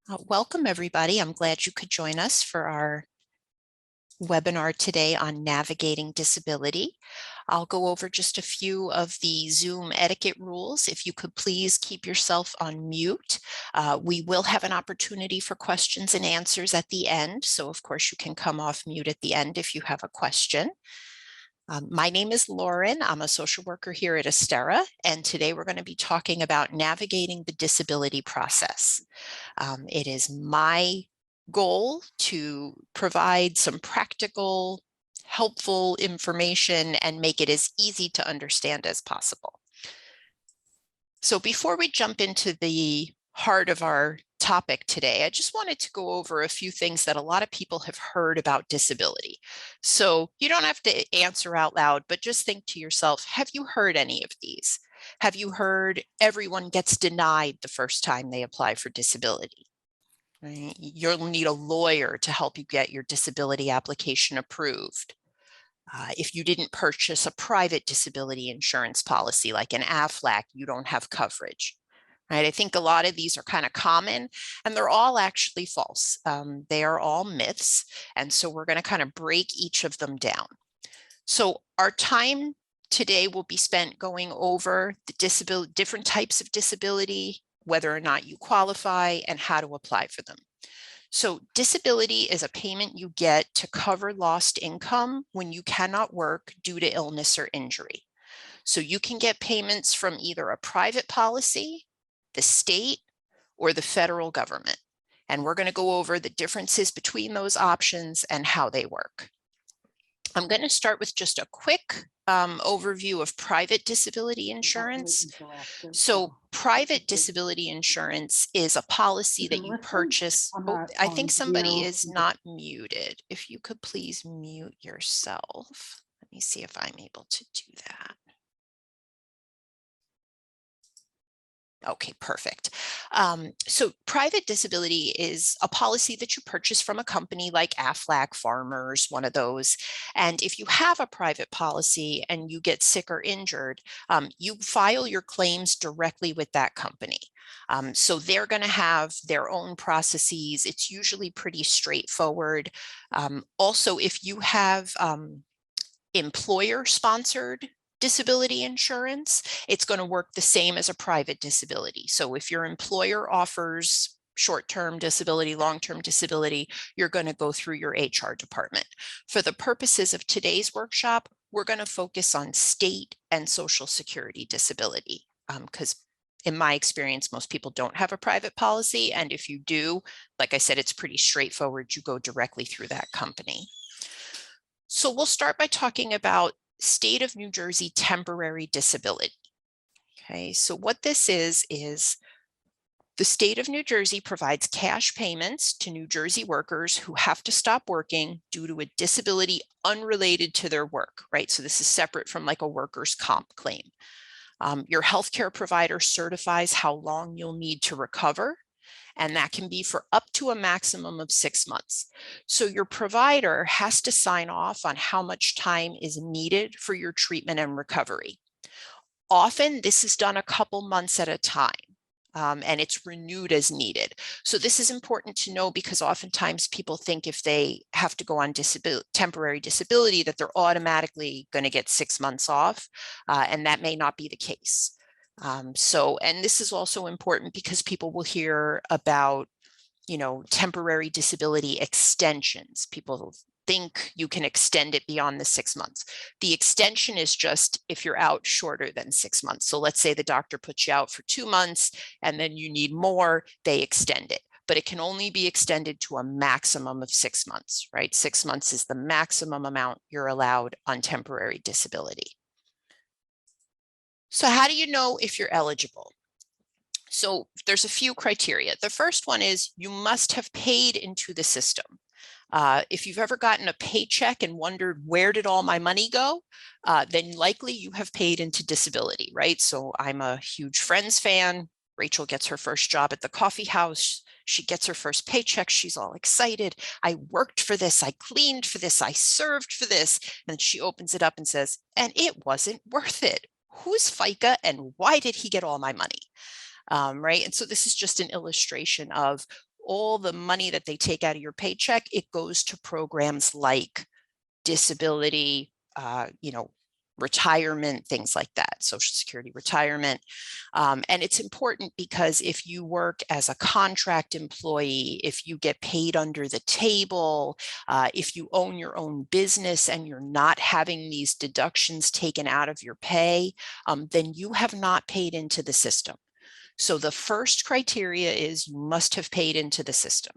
Welcome, everybody. I'm glad you could join us for our webinar today on navigating disability. I'll go over just a few of the Zoom etiquette rules. If you could please keep yourself on mute. We will have an opportunity for questions and answers at the end. So of course you can come off mute at the end if you have a question. My name is Lauren. I'm a social worker here at Astera, and today we're going to be talking about navigating the disability process. It is my goal to provide some practical, helpful information and make it as easy to understand as possible. So before we jump into the heart of our topic today, I just wanted to go over a few things that a lot of people have heard about disability. So you don't have to answer out loud, but just think to yourself, have you heard any of these? Have you heard everyone gets denied the first time they apply for disability? Right? You'll need a lawyer to help you get your disability application approved. If you didn't purchase a private disability insurance policy like an AFLAC, you don't have coverage. Right? I think a lot of these are kind of common, and they're all actually false. They are all myths, and so we're going to kind of break each of them down. So our time today will be spent going over the different types of disability, whether or not you qualify, and how to apply for them. So disability is a payment you get to cover lost income when you cannot work due to illness or injury. So you can get payments from either a private policy, the state, or the federal government. And we're going to go over the differences between those options and how they work. I'm going to start with just a quick overview of private disability insurance. So private disability insurance is a policy that you purchase. I think somebody is not muted. If you could please mute yourself. Let me see if I'm able to do that. Okay, perfect. So private disability is a policy that you purchase from a company like AFLAC, Farmers, one of those. And if you have a private policy and you get sick or injured, you file your claims directly with that company. So they're going to have their own processes. It's usually pretty straightforward. Also, if you have employer-sponsored disability insurance, it's going to work the same as a private disability. So if your employer offers short-term disability, long-term disability, you're going to go through your HR department. For the purposes of today's workshop, we're going to focus on state and Social Security disability because in my experience, most people don't have a private policy. And if you do, like I said, it's pretty straightforward. You go directly through that company. So we'll start by talking about State of New Jersey temporary disability. Okay, so what this is the state of New Jersey provides cash payments to New Jersey workers who have to stop working due to a disability unrelated to their work, right? So this is separate from like a workers' comp claim. Your healthcare provider certifies how long you'll need to recover, and that can be for up to a maximum of 6 months. So your provider has to sign off on how much time is needed for your treatment and recovery. Often this is done a couple months at a time. And it's renewed as needed. So this is important to know because oftentimes people think if they have to go on temporary disability that they're automatically going to get 6 months off, and that may not be the case. And this is also important because people will hear about, temporary disability extensions. People think you can extend it beyond the 6 months. The extension is just if you're out shorter than 6 months. So let's say the doctor puts you out for 2 months and then you need more, they extend it. But it can only be extended to a maximum of 6 months, right? 6 months is the maximum amount you're allowed on temporary disability. So how do you know if you're eligible? So there's a few criteria. The first one is you must have paid into the system. If you've ever gotten a paycheck and wondered where did all my money go, then likely you have paid into disability, right? So I'm a huge Friends fan. Rachel gets her first job at the coffee house. She gets her first paycheck. She's all excited. I worked for this. I cleaned for this. I served for this. And she opens it up and says, and it wasn't worth it. Who's FICA and why did he get all my money? Right? And so this is just an illustration of all the money that they take out of your paycheck, it goes to programs like disability, retirement, things like that, Social Security retirement. And it's important because if you work as a contract employee, if you get paid under the table, if you own your own business and you're not having these deductions taken out of your pay, then you have not paid into the system. So the first criteria is you must have paid into the system.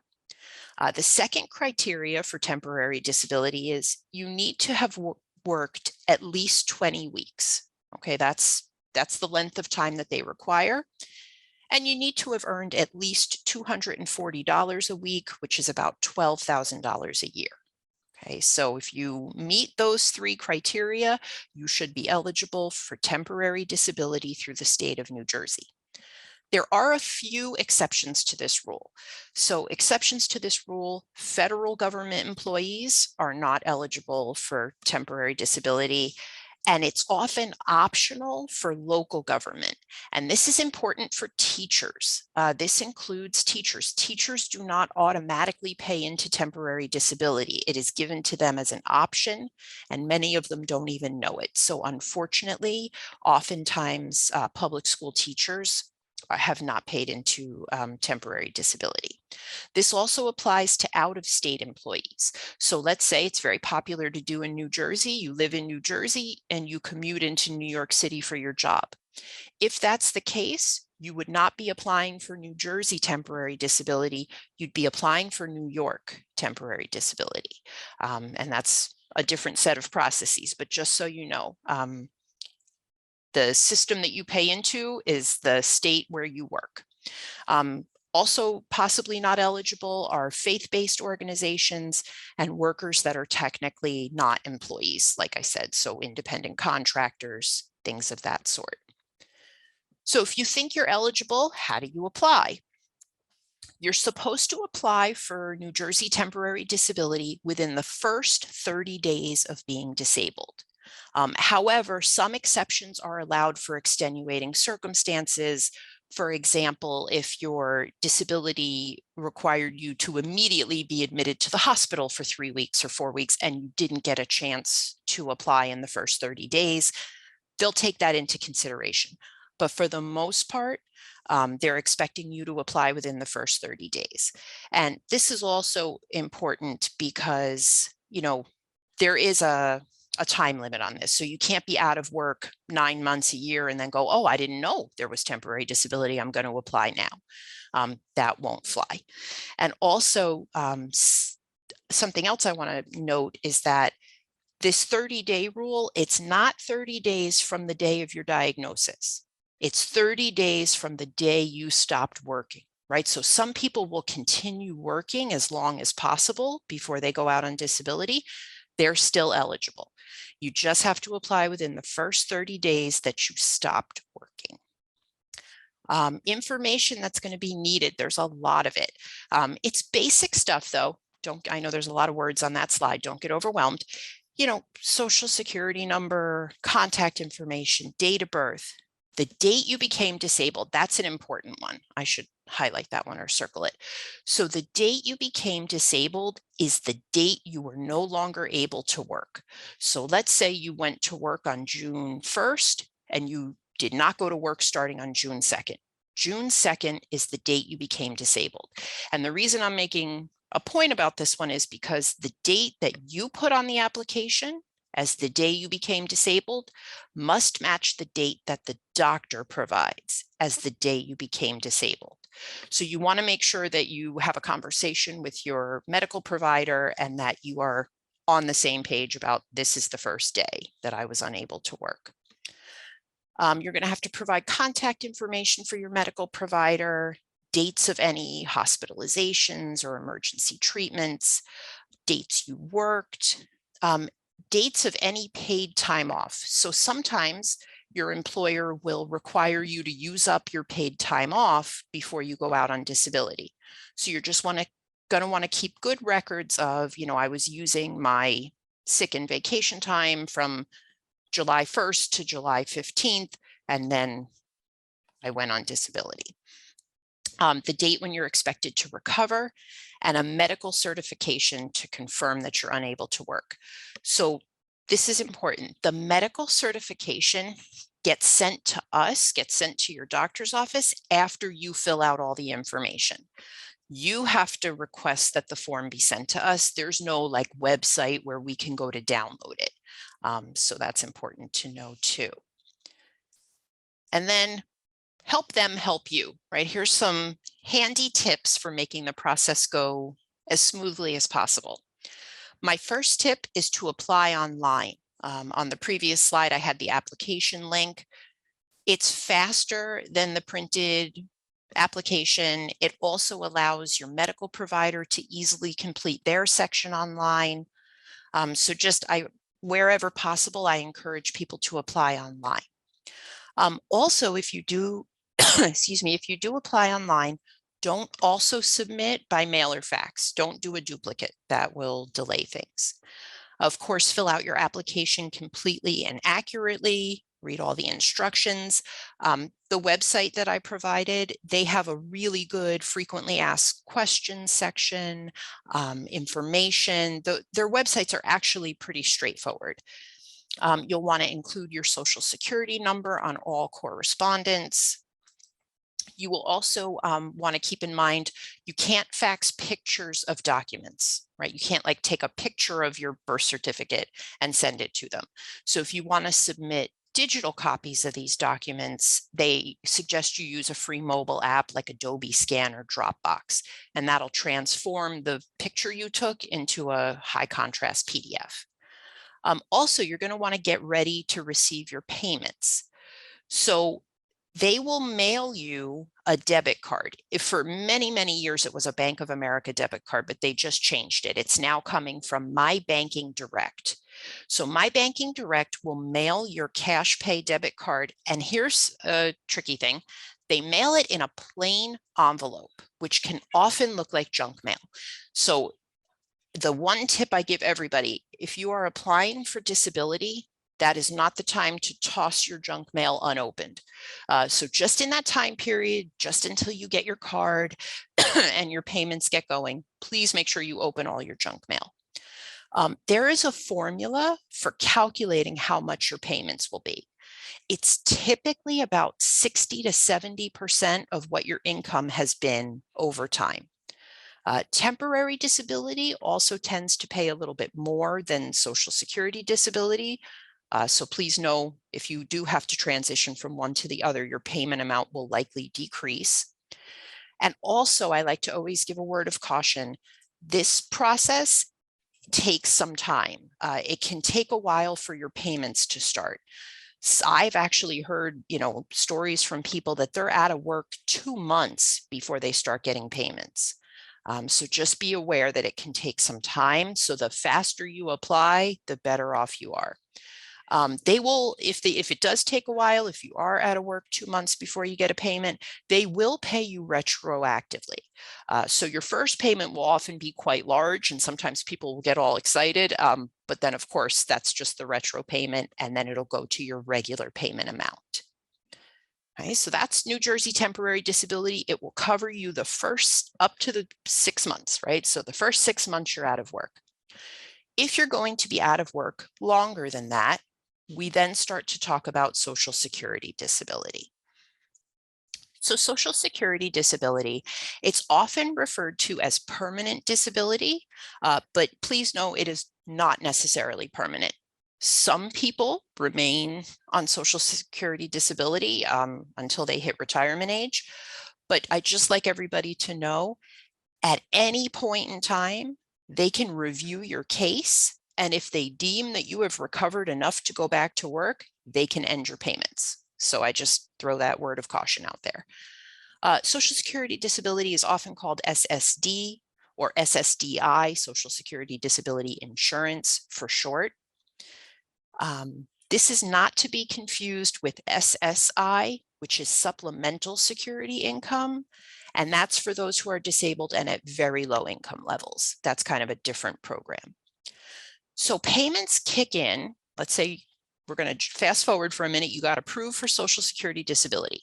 The second criteria for temporary disability is you need to have worked at least 20 weeks. Okay, that's the length of time that they require. And you need to have earned at least $240 a week, which is about $12,000 a year. Okay, so if you meet those three criteria, you should be eligible for temporary disability through the state of New Jersey. There are a few exceptions to this rule. So exceptions to this rule, federal government employees are not eligible for temporary disability, and it's often optional for local government. And this is important for teachers. This includes teachers. Teachers do not automatically pay into temporary disability. It is given to them as an option, and many of them don't even know it. So unfortunately, oftentimes public school teachers have not paid into temporary disability. This also applies to out-of-state employees. So let's say it's very popular to do in New Jersey. You live in New Jersey and you commute into New York City for your job. If that's the case, you would not be applying for New Jersey temporary disability. You'd be applying for New York temporary disability. And that's a different set of processes, but just so you know, the system that you pay into is the state where you work. Also possibly not eligible are faith-based organizations and workers that are technically not employees, like I said, so independent contractors, things of that sort. So if you think you're eligible, how do you apply? You're supposed to apply for New Jersey temporary disability within the first 30 days of being disabled. However, some exceptions are allowed for extenuating circumstances. For example, if your disability required you to immediately be admitted to the hospital for 3 weeks or 4 weeks and you didn't get a chance to apply in the first 30 days, they'll take that into consideration. But for the most part, they're expecting you to apply within the first 30 days. And this is also important because, there is a time limit on this. So you can't be out of work 9 months, a year, and then go, oh, I didn't know there was temporary disability, I'm going to apply now. That won't fly. And also, something else I want to note is that this 30-day rule, it's not 30 days from the day of your diagnosis. It's 30 days from the day you stopped working, right? So some people will continue working as long as possible before they go out on disability. They're still eligible. You just have to apply within the first 30 days that you stopped working. Information that's going to be needed, there's a lot of it. It's basic stuff though. I know there's a lot of words on that slide. Don't get overwhelmed. Social security number, contact information, date of birth, the date you became disabled. That's an important one. I should highlight that one or circle it. So the date you became disabled is the date you were no longer able to work. So let's say you went to work on June 1st and you did not go to work starting on June 2nd. June 2nd is the date you became disabled. And the reason I'm making a point about this one is because the date that you put on the application as the day you became disabled must match the date that the doctor provides as the day you became disabled. So you want to make sure that you have a conversation with your medical provider and that you are on the same page about this is the first day that I was unable to work. You're going to have to provide contact information for your medical provider, dates of any hospitalizations or emergency treatments, dates you worked, dates of any paid time off. So sometimes your employer will require you to use up your paid time off before you go out on disability. So you're just going to want to keep good records of, I was using my sick and vacation time from July 1st to July 15th, and then I went on disability. the date when you're expected to recover, and a medical certification to confirm that you're unable to work. So this is important. The medical certification gets sent to us, gets sent to your doctor's office after you fill out all the information. You have to request that the form be sent to us. There's no like website where we can go to download it. So that's important to know too. And then help them help you, right? Here's some handy tips for making the process go as smoothly as possible. My first tip is to apply online. On the previous slide, I had the application link. It's faster than the printed application. It also allows your medical provider to easily complete their section online. So wherever possible, I encourage people to apply online. Also, if you do, excuse me, if you do apply online, don't also submit by mail or fax. Don't do a duplicate. That will delay things. Of course, fill out your application completely and accurately. Read all the instructions. The website that I provided, they have a really good frequently asked questions section, information. Their websites are actually pretty straightforward. You'll want to include your social security number on all correspondence. You will also want to keep in mind, you can't fax pictures of documents, right? You can't like take a picture of your birth certificate and send it to them. So if you want to submit digital copies of these documents, they suggest you use a free mobile app like Adobe Scan or Dropbox, and that'll transform the picture you took into a high contrast PDF. Also, you're going to want to get ready to receive your payments. So they will mail you a debit card. If for many, many years it was a Bank of America debit card, but they just changed it. It's now coming from My Banking Direct. So My Banking Direct will mail your cash pay debit card. And here's a tricky thing. They mail it in a plain envelope, which can often look like junk mail. So the one tip I give everybody, if you are applying for disability, that is not the time to toss your junk mail unopened. So just in that time period, just until you get your card and your payments get going, please make sure you open all your junk mail. There is a formula for calculating how much your payments will be. It's typically about 60 to 70% of what your income has been over time. Temporary disability also tends to pay a little bit more than Social Security disability. So please know if you do have to transition from one to the other, your payment amount will likely decrease. And also, I like to always give a word of caution. This process takes some time. It can take a while for your payments to start. I've actually heard, stories from people that they're out of work 2 months before they start getting payments. So just be aware that it can take some time. So the faster you apply, the better off you are. They will, if it does take a while, if you are out of work 2 months before you get a payment, they will pay you retroactively. So your first payment will often be quite large, and sometimes people will get all excited. But then, of course, that's just the retro payment, and then it'll go to your regular payment amount. Okay, so that's New Jersey temporary disability. It will cover you the first up to the 6 months, right? So the first 6 months you're out of work. If you're going to be out of work longer than that, we then start to talk about Social Security disability. So Social Security disability, it's often referred to as permanent disability, but please know it is not necessarily permanent. Some people remain on Social Security disability until they hit retirement age, but I just like everybody to know at any point in time, they can review your case, and if they deem that you have recovered enough to go back to work, they can end your payments. So I just throw that word of caution out there. Social Security disability is often called SSD or SSDI, Social Security Disability Insurance for short. This is not to be confused with SSI, which is Supplemental Security Income. And that's for those who are disabled and at very low income levels. That's kind of a different program. So payments kick in, let's say we're going to fast forward for a minute. You got approved for Social Security disability.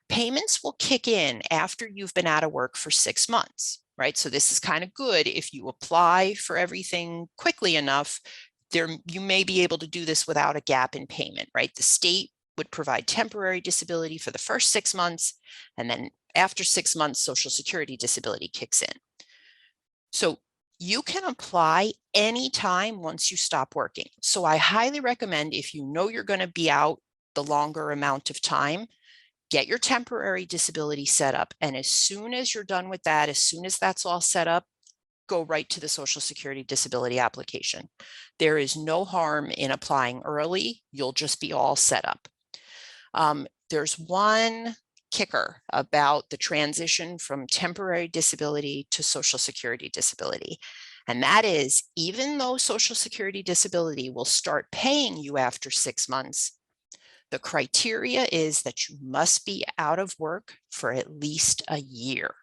Payments will kick in after you've been out of work for 6 months, right? So this is kind of good. If you apply for everything quickly enough, you may be able to do this without a gap in payment, right? The state would provide temporary disability for the first 6 months, and then after 6 months, Social Security disability kicks in. So you can apply anytime once you stop working. So I highly recommend, if you know you're going to be out the longer amount of time, get your temporary disability set up. And as soon as you're done with that, as soon as that's all set up, go right to the Social Security disability application. There is no harm in applying early. You'll just be all set up. There's one kicker about the transition from temporary disability to Social Security disability. And that is, even though Social Security disability will start paying you after 6 months, the criteria is that you must be out of work for at least a year.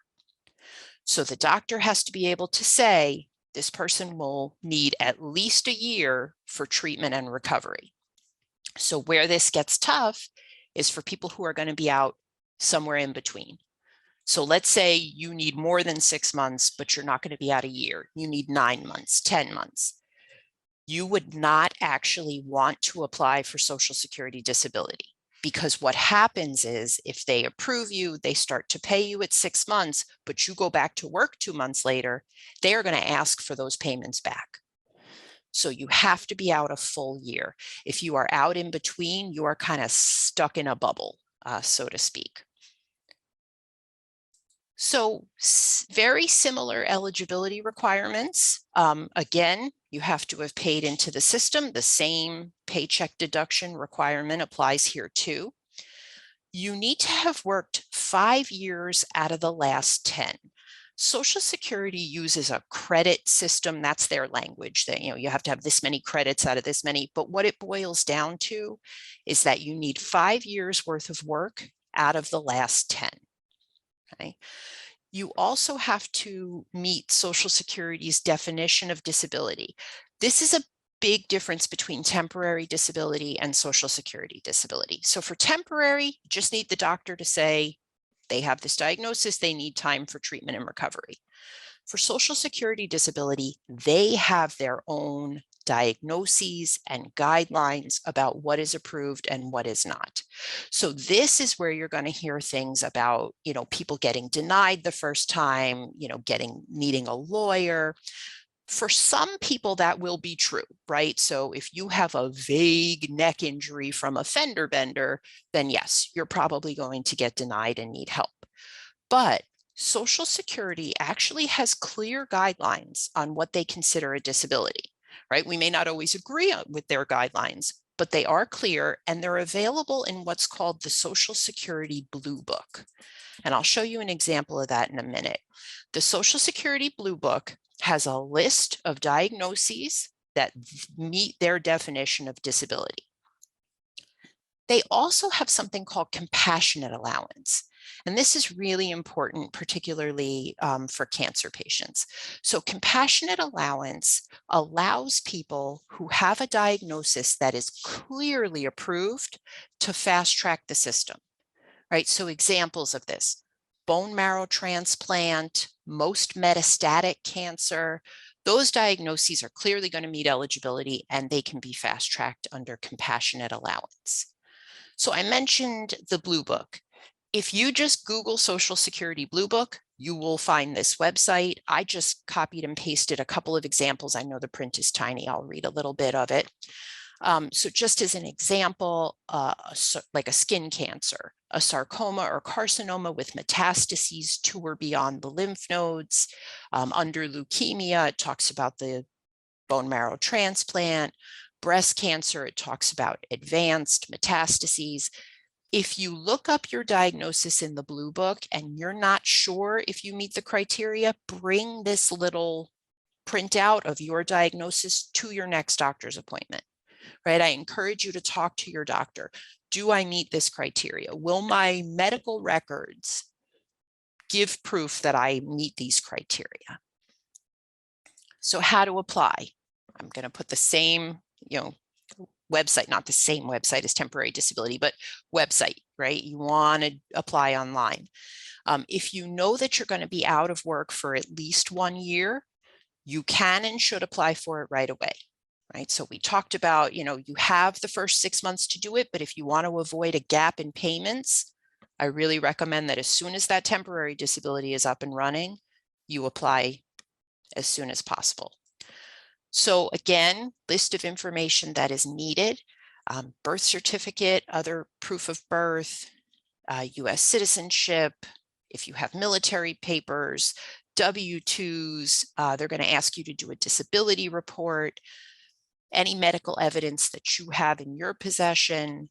So the doctor has to be able to say, this person will need at least a year for treatment and recovery. So where this gets tough is for people who are going to be out somewhere in between. So let's say you need more than 6 months, but you're not going to be out a year. You need 9 months, 10 months. You would not actually want to apply for Social Security disability, because what happens is, if they approve you, they start to pay you at 6 months, but you go back to work 2 months later, they are going to ask for those payments back. So you have to be out a full year. If you are out in between, you are kind of stuck in a bubble, so to speak. So very similar eligibility requirements. Again, you have to have paid into the system. The same paycheck deduction requirement applies here too. You need to have worked 5 years out of the last 10. Social Security uses a credit system. That's their language. That, you have to have this many credits out of this many. But what it boils down to is that you need 5 years worth of work out of the last 10. Okay. You also have to meet Social Security's definition of disability. This is a big difference between temporary disability and Social Security disability. So for temporary, you just need the doctor to say they have this diagnosis, they need time for treatment and recovery. For Social Security disability, they have their own diagnoses and guidelines about what is approved and what is not. So this is where you're going to hear things about, people getting denied the first time, needing a lawyer. For some people that will be true, right? So if you have a vague neck injury from a fender bender, then yes, you're probably going to get denied and need help. But Social Security actually has clear guidelines on what they consider a disability, right? We may not always agree with their guidelines, but they are clear, and they're available in what's called the Social Security Blue Book. And I'll show you an example of that in a minute. The Social Security Blue Book has a list of diagnoses that meet their definition of disability. They also have something called compassionate allowance. And this is really important, particularly for cancer patients. So compassionate allowance allows people who have a diagnosis that is clearly approved to fast track the system, right? So examples of this: bone marrow transplant, most metastatic cancer. Those diagnoses are clearly going to meet eligibility, and they can be fast tracked under compassionate allowance. So I mentioned the Blue Book. If you just Google Social Security Blue Book, you will find this website. I just copied and pasted a couple of examples. I know the print is tiny. I'll read a little bit of it. So just as an example, like a skin cancer, a sarcoma or carcinoma with metastases to or beyond the lymph nodes. Under leukemia, it talks about the bone marrow transplant. Breast cancer, it talks about advanced metastases. If you look up your diagnosis in the Blue Book and you're not sure if you meet the criteria, bring this little printout of your diagnosis to your next doctor's appointment, right? I encourage you to talk to your doctor. Do I meet this criteria? Will my medical records give proof that I meet these criteria? So how to apply? I'm going to put the same, website, not the same website as temporary disability, but website, right? You want to apply online. If you know that you're going to be out of work for at least 1 year, you can and should apply for it right away, right? So we talked about, you have the first 6 months to do it, but if you want to avoid a gap in payments, I really recommend that as soon as that temporary disability is up and running, you apply as soon as possible. So again, list of information that is needed: birth certificate, other proof of birth, US citizenship, if you have military papers, W-2s, they're going to ask you to do a disability report, any medical evidence that you have in your possession.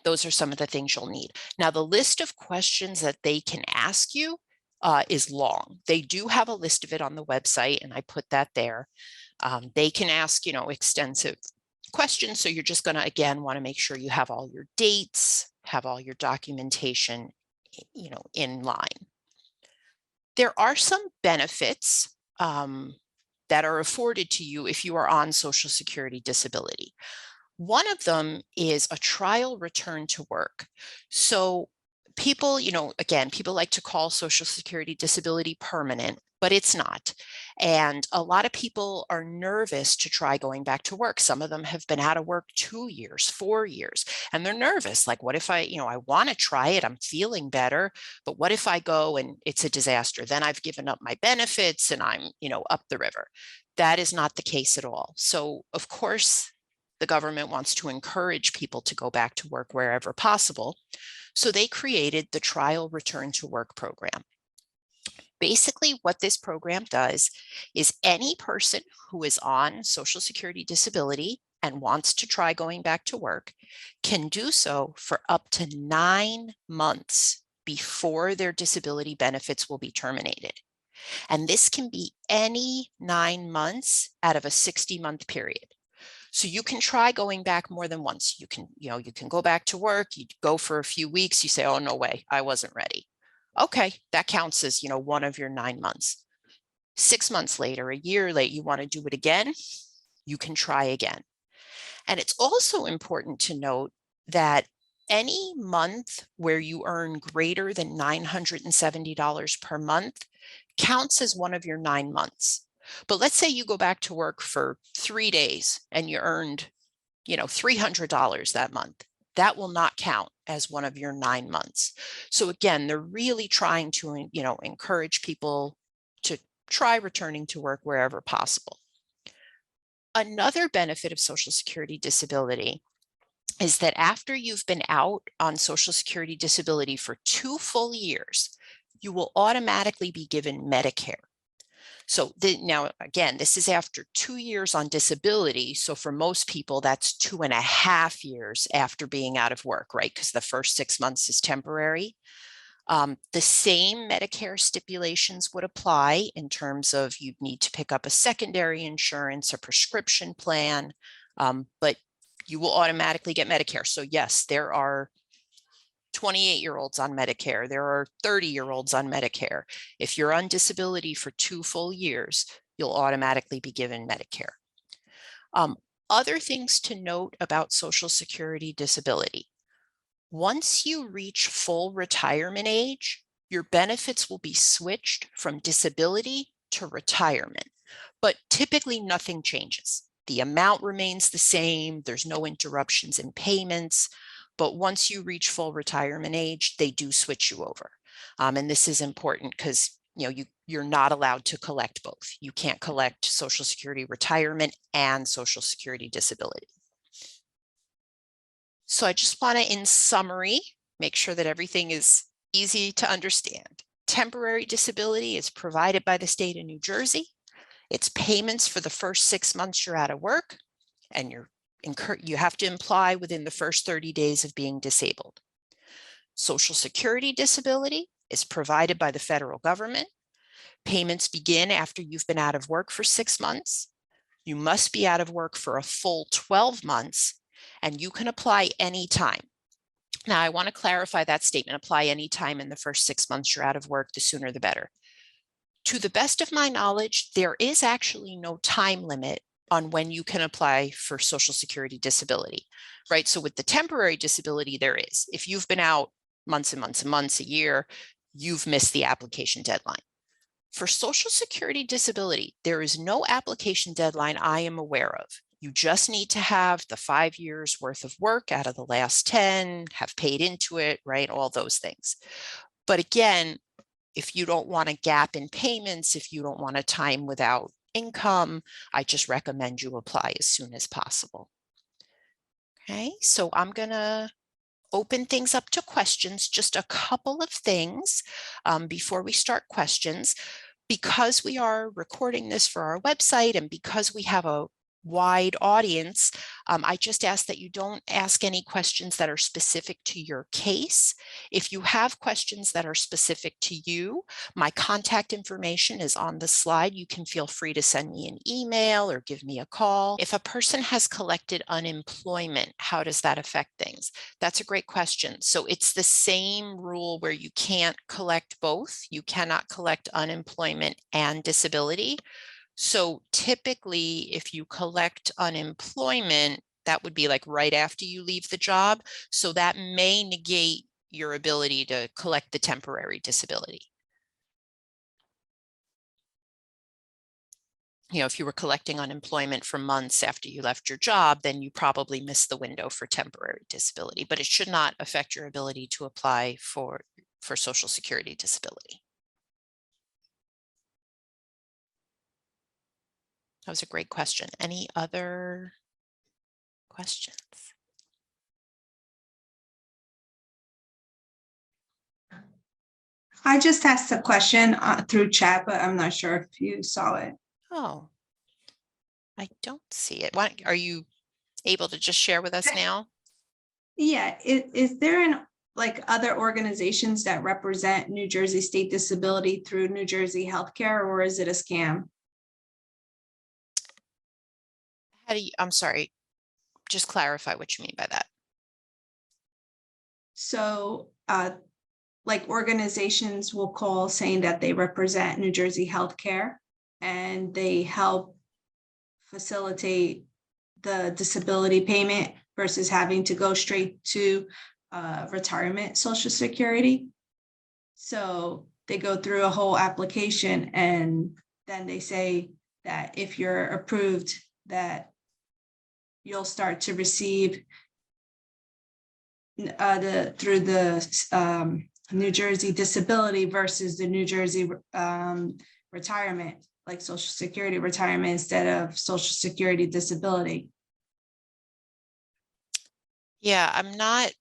Those are some of the things you'll need. Now, the list of questions that they can ask you is long. They do have a list of it on the website, and I put that there. They can ask, extensive questions. So you're just going to, again, want to make sure you have all your dates, have all your documentation, in line. There are some benefits that are afforded to you if you are on Social Security disability. One of them is a trial return to work. So people, again, people like to call Social Security disability permanent, but it's not. And a lot of people are nervous to try going back to work. Some of them have been out of work 2 years, 4 years, and they're nervous. Like, what if I want to try it, I'm feeling better, but what if I go and it's a disaster? Then I've given up my benefits and I'm, up the river. That is not the case at all. So of course, the government wants to encourage people to go back to work wherever possible. So they created the Trial Return to Work program. Basically, what this program does is any person who is on Social Security disability and wants to try going back to work can do so for up to 9 months before their disability benefits will be terminated. And this can be any 9 months out of a 60-month period. So you can try going back more than once. You can go back to work, you go for a few weeks, you say, oh, no way, I wasn't ready. Okay, that counts as, one of your 9 months. 6 months later, a year later, you want to do it again, you can try again. And it's also important to note that any month where you earn greater than $970 per month counts as one of your 9 months. But let's say you go back to work for 3 days and you earned, $300 that month. That will not count as one of your 9 months. So again, they're really trying to, encourage people to try returning to work wherever possible. Another benefit of Social Security disability is that after you've been out on Social Security disability for 2 full years, you will automatically be given Medicare. So now, again, this is after 2 years on disability. So for most people, that's 2.5 years after being out of work, right? Because the first 6 months is temporary. The same Medicare stipulations would apply in terms of you'd need to pick up a secondary insurance, a prescription plan, but you will automatically get Medicare. So yes, there are 28-year-olds on Medicare. There are 30-year-olds on Medicare. If you're on disability for 2 full years, you'll automatically be given Medicare. Other things to note about Social Security disability. Once you reach full retirement age, your benefits will be switched from disability to retirement, but typically nothing changes. The amount remains the same. There's no interruptions in payments. But once you reach full retirement age, they do switch you over. And this is important because you're not allowed to collect both. You can't collect Social Security retirement and Social Security disability. So I just want to, in summary, make sure that everything is easy to understand. Temporary disability is provided by the state of New Jersey. It's payments for the first 6 months you're out of work, and you have to apply within the first 30 days of being disabled. Social Security disability is provided by the federal government. Payments begin after you've been out of work for 6 months. You must be out of work for a full 12 months, and you can apply anytime. Now, I want to clarify that statement: apply anytime in the first 6 months you're out of work, the sooner the better. To the best of my knowledge, there is actually no time limit on when you can apply for Social Security disability, right? So with the temporary disability, there is. If you've been out months and months and months, a year, you've missed the application deadline. For Social Security disability, there is no application deadline I am aware of. You just need to have the 5 years worth of work out of the last 10, have paid into it, right? All those things. But again, if you don't want a gap in payments, if you don't want a time without income, I just recommend you apply as soon as possible. Okay, so I'm gonna open things up to questions, just a couple of things before we start questions. Because we are recording this for our website and because we have a wide audience, I just ask that you don't ask any questions that are specific to your case. If you have questions that are specific to you, my contact information is on the slide. You can feel free to send me an email or give me a call. If a person has collected unemployment, how does that affect things? That's a great question. So it's the same rule where you can't collect both. You cannot collect unemployment and disability. So typically, if you collect unemployment, that would be like right after you leave the job. So that may negate your ability to collect the temporary disability. You know, if you were collecting unemployment for months after you left your job, then you probably missed the window for temporary disability, but it should not affect your ability to apply for Social Security disability. That was a great question. Any other questions? I just asked a question through chat, but I'm not sure if you saw it. Oh, I don't see it. Why, are you able to just share with us now? Yeah, is there like other organizations that represent New Jersey State Disability through New Jersey Healthcare, or is it a scam? How do you, I'm sorry, just clarify what you mean by that. So like organizations will call saying that they represent New Jersey Healthcare and they help facilitate the disability payment versus having to go straight to retirement Social Security. So they go through a whole application and then they say that if you're approved, that you'll start to receive through the New Jersey disability versus the New Jersey retirement, like Social Security retirement instead of Social Security disability. Yeah, I'm not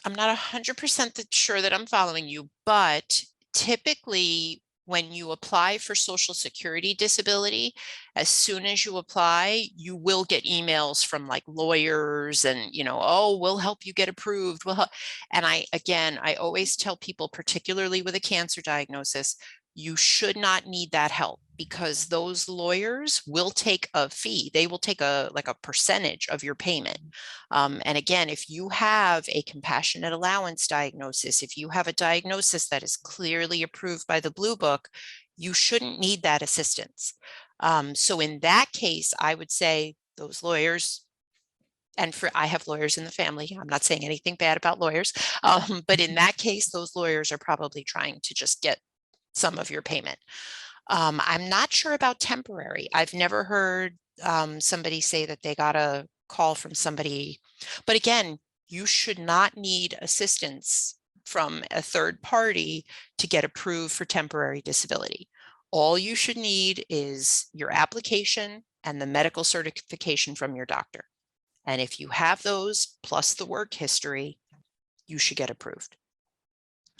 100% sure that I'm following you, but typically when you apply for Social Security disability, as soon as you apply, you will get emails from like lawyers and, you know, oh, we'll help you get approved. And I always tell people, particularly with a cancer diagnosis, you should not need that help because those lawyers will take a fee. They will take a percentage of your payment. And again, if you have a compassionate allowance diagnosis, if you have a diagnosis that is clearly approved by the Blue Book, you shouldn't need that assistance. So in that case, I would say those lawyers, and I have lawyers in the family. I'm not saying anything bad about lawyers, but in that case, those lawyers are probably trying to just get some of your payment. I'm not sure about temporary. I've never heard somebody say that they got a call from somebody, but again, you should not need assistance from a third party to get approved for temporary disability. All you should need is your application and the medical certification from your doctor. And if you have those plus the work history, you should get approved.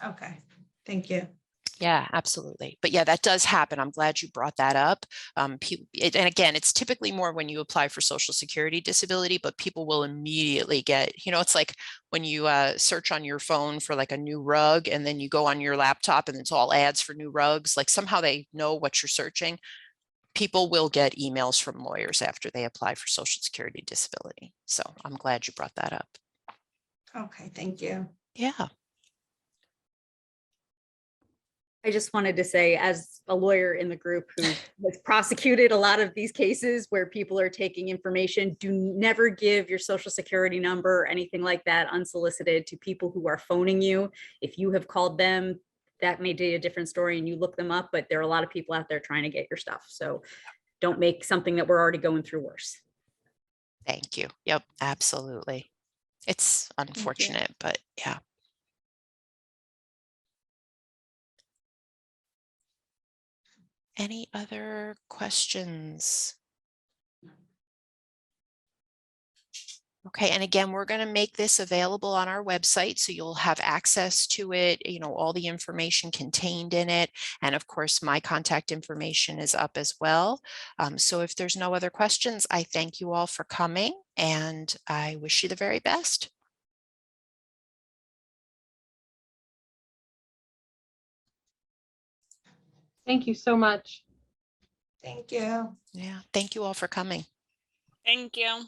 Okay, thank you. Yeah, absolutely. But yeah, that does happen. I'm glad you brought that up. And again, it's typically more when you apply for Social Security disability, but people will immediately get, you know, it's like when you search on your phone for like a new rug and then you go on your laptop and it's all ads for new rugs, like somehow they know what you're searching. People will get emails from lawyers after they apply for Social Security disability. So I'm glad you brought that up. Okay, thank you. Yeah. I just wanted to say, as a lawyer in the group who has prosecuted a lot of these cases where people are taking information, do never give your social security number or anything like that unsolicited to people who are phoning you. If you have called them, that may be a different story and you look them up, but there are a lot of people out there trying to get your stuff. So don't make something that we're already going through worse. Thank you. Yep, absolutely. It's unfortunate, but yeah. Any other questions? Okay, and again, we're going to make this available on our website, so you'll have access to it, you know, all the information contained in it. And of course, my contact information is up as well. So if there's no other questions, I thank you all for coming and I wish you the very best. Thank you so much. Thank you. Yeah, thank you all for coming. Thank you.